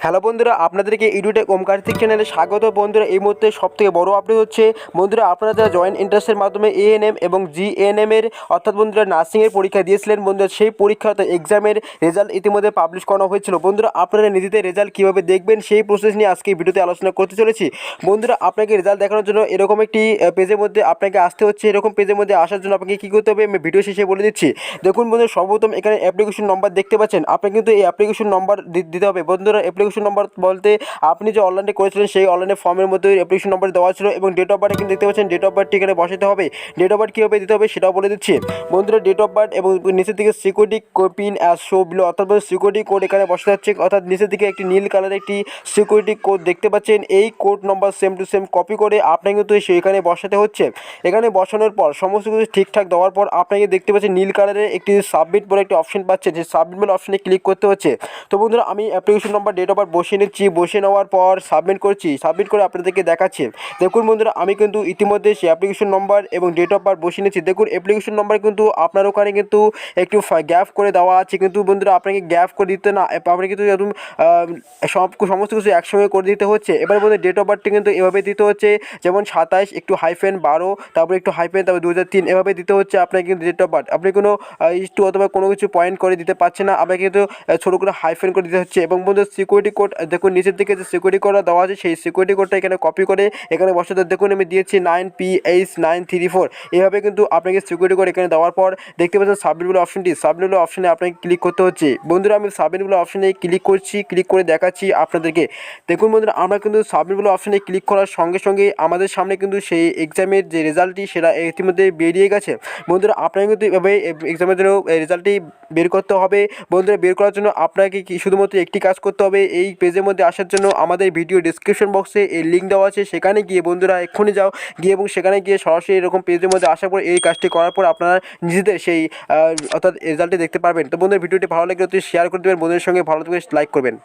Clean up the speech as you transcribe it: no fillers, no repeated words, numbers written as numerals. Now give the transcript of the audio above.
Hello বন্ধুরা, আপনাদেরকে edtech ওমকারতিক চ্যানেলে স্বাগত। বন্ধুরা, এই মুহূর্তে সবথেকে বড় আপডেট হচ্ছে বন্ধুরা, আপনারা যারা জয়েন্ট এন্ট্রান্সের মাধ্যমে এএনএম এবং জিএনএম এর অর্থাৎ বন্ধুরা নার্সিংয়ের পরীক্ষা দিয়েছিলেন, বন্ধুরা সেই পরীক্ষা এক্সামের রেজাল্ট ইতিমধ্যে পাবলিশ করানো হয়েছিল। বন্ধুরা, আপনারা নিজেদের রেজাল্ট কীভাবে দেখবেন সেই প্রসেস নিয়ে আজকে ভিডিওতে আলোচনা করতে চলেছি। বন্ধুরা, আপনাকে রেজাল্ট দেখানোর জন্য এরকম একটি পেজের মধ্যে আপনাকে আসতে হচ্ছে। এরকম পেজের মধ্যে আসার জন্য আপনাকে কী করতে হবে আমি ভিডিও শেষে বলে দিচ্ছি। দেখুন বন্ধুরা, সর্বপ্রথম এখানে অ্যাপ্লিকেশন নম্বর দেখতে পাচ্ছেন, আপনি কিন্তু এই অ্যাপ্লিকেশন নম্বর দিতে হবে। বন্ধুরা, অ্যাপ্লিকেশন নম্বর বলতে আপনি যে অনলাইনে করেছিলেন সেই অনলাইনে ফর্মের মধ্যে অ্যাপ্লিকেশন নম্বর দেওয়া ছিল এবং ডেট অফ বার্থ কিন্তু দেখতে পাচ্ছেন, ডেট অফ বার্থ এখানে বসাতে হবে। ডেট অফ বার্থ কীভাবে দিতে হবে সেটাও বলে দিচ্ছি। বন্ধুরা, ডেট অফ বার্থ এবং নিচের দিকে security pin as show below অর্থাৎ সিকিউরিটি কোড এখানে বসাতে হচ্ছে, অর্থাৎ নিচের দিকে একটি নীল কালারের একটি সিকিউরিটি কোড দেখতে পাচ্ছেন। এই code number same to same copy করে আপনাকে কিন্তু সেইখানে বসাতে হচ্ছে। এখানে বসানোর পর সমস্ত কিছু ঠিকঠাক দেওয়ার পর আপনাকে দেখতে পাচ্ছেন নীল কালারের একটি সাবমিট বলে একটি অপশন পাচ্ছেন, যে সাবমিট বলে অপশনে ক্লিক করতে হচ্ছে। তো বন্ধুরা, আমি application number date of birth বসিয়ে নিচ্ছি। বসে নেওয়ার পর সাবমিট করছি। সাবমিট করে আপনাদেরকে দেখাচ্ছি। দেখুন বন্ধুরা, আমি কিন্তু ইতিমধ্যে সেই অ্যাপ্লিকেশন নম্বর এবং ডেট অফ বার্থ বসিয়ে নিচ্ছি। দেখুন অ্যাপ্লিকেশন নম্বর কিন্তু আপনার ওখানে কিন্তু একটু গ্যাপ করে দেওয়া আছে, কিন্তু বন্ধুরা আপনাকে গ্যাপ করে দিতে না, আপনাকে কিন্তু একদম সমস্ত কিছু একসঙ্গে করে দিতে হচ্ছে। এবার বন্ধু ডেট অফ বার্থটি কিন্তু এভাবে দিতে হচ্ছে, যেমন 27 একটু হাইফেন 12 তারপরে একটু হাইফেন তারপরে 2003 এভাবে দিতে হচ্ছে আপনাকে কিন্তু ডেট অফ বার্থ। আপনি কোনো ইস্টু অথবা কোনো কিছু পয়েন্ট করে দিতে পারছেন না, আপনাকে কিন্তু ছোটো করে হাইফেন করে দিতে হচ্ছে। এবং বন্ধু সিকিউরিটি কোড দেখুন নিচের দিকে যে সিকিউরিটি কোডটা দেওয়া আছে সেই সিকিউরিটি কোডটা এখানে কপি করে এখানে বসাতে দেখুন আমি দিয়েছি 9PH934। এভাবে কিন্তু আপনাকে সিকিউরিটি কোড এখানে দেওয়ার পর দেখতে পাচ্ছেন সাবমিট বলে অপশনটি, সাবমিট বলে অপশনে আপনাকে ক্লিক করতে হচ্ছে। বন্ধুরা, আমি সাবমিট বলে অপশনে ক্লিক করছি, ক্লিক করে দেখাচ্ছি আপনাদেরকে। দেখুন বন্ধুরা, আমরা কিন্তু সাবমিট বলে অপশনে ক্লিক করার সঙ্গে সঙ্গে আমাদের সামনে কিন্তু সেই এক্সামের যে রেজাল্টটি সেটা ইতিমধ্যে বেরিয়ে গেছে। বন্ধুরা, আপনাকে কিন্তু এভাবে এক্সামের জন্য রেজাল্টটি বের করতে হবে। বন্ধুরা, বের করার জন্য আপনাকে কি শুধুমাত্র একটি কাজ করতে হবে, এই পেজের মধ্যে আসার জন্য আমাদের ভিডিও ডিসক্রিপশন বক্সে এই লিঙ্ক দেওয়া আছে, সেখানে গিয়ে বন্ধুরা এক্ষুনি যাও গিয়ে এবং সেখানে গিয়ে সরাসরি এরকম পেজের মধ্যে আসার পর এই কাজটি করার পর আপনারা নিজেদের সেই অর্থাৎ রেজাল্টটি দেখতে পারবেন। তো বন্ধুরা, ভিডিওটি ভালো লাগলে অতি শেয়ার করে দেবেন, বন্ধুদের সঙ্গে ভালো থেকে লাইক করবেন।